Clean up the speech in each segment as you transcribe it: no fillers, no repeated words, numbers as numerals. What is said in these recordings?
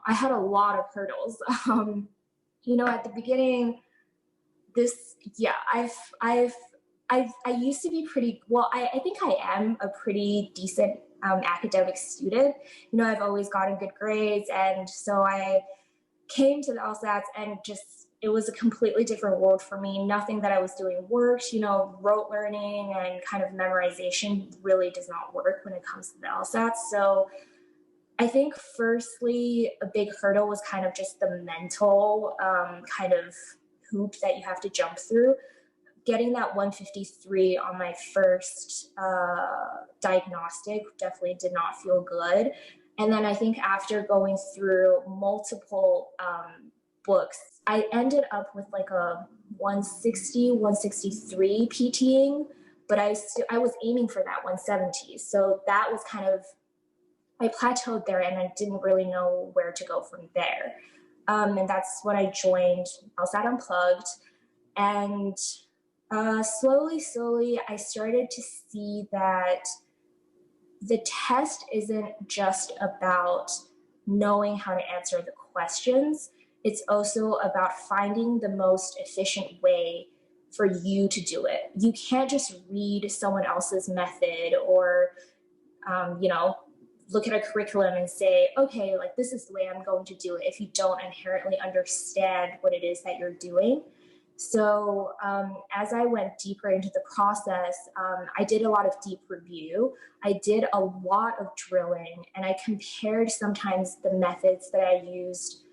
I had a lot of hurdles. At the beginning, I used to be pretty well. I think I am a pretty decent academic student. I've always gotten good grades, and so I came to the LSATs and just it was a completely different world for me. Nothing that I was doing worked. Rote learning and kind of memorization really does not work when it comes to the LSATs. So I think firstly, a big hurdle was kind of just the mental kind of hoop that you have to jump through. Getting that 153 on my first diagnostic definitely did not feel good. And then I think after going through multiple books, I ended up with like a 160, 163 PTing, but I was aiming for that 170. So that was kind of, I plateaued there and I didn't really know where to go from there. And that's when I joined LSAT Unplugged. And slowly, I started to see that the test isn't just about knowing how to answer the questions. It's also about finding the most efficient way for you to do it. You can't just read someone else's method or, look at a curriculum and say, okay, like this is the way I'm going to do it if you don't inherently understand what it is that you're doing. So as I went deeper into the process, I did a lot of deep review. I did a lot of drilling, and I compared sometimes the methods that I used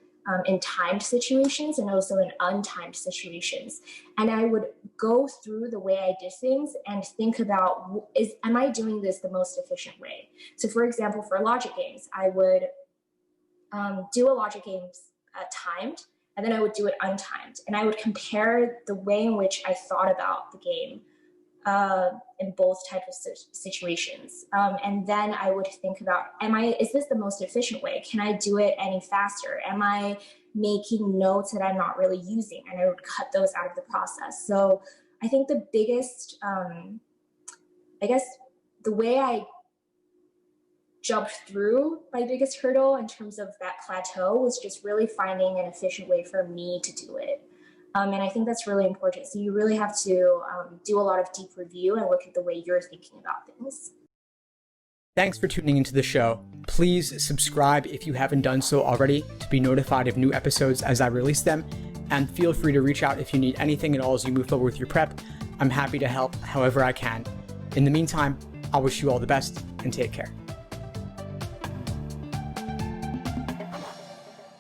in timed situations and also in untimed situations. And I would go through the way I did things and think about, am I doing this the most efficient way? So for example, for logic games, I would do a logic game timed, and then I would do it untimed. And I would compare the way in which I thought about the game in both types of situations. And then I would think about, is this the most efficient way? Can I do it any faster? Am I making notes that I'm not really using? And I would cut those out of the process. So I think the biggest, the way I jumped through my biggest hurdle in terms of that plateau was just really finding an efficient way for me to do it. And I think that's really important. So you really have to do a lot of deep review and look at the way you're thinking about things. Thanks for tuning into the show. Please subscribe if you haven't done so already to be notified of new episodes as I release them. And feel free to reach out if you need anything at all as you move forward with your prep. I'm happy to help however I can. In the meantime, I'll wish you all the best and take care.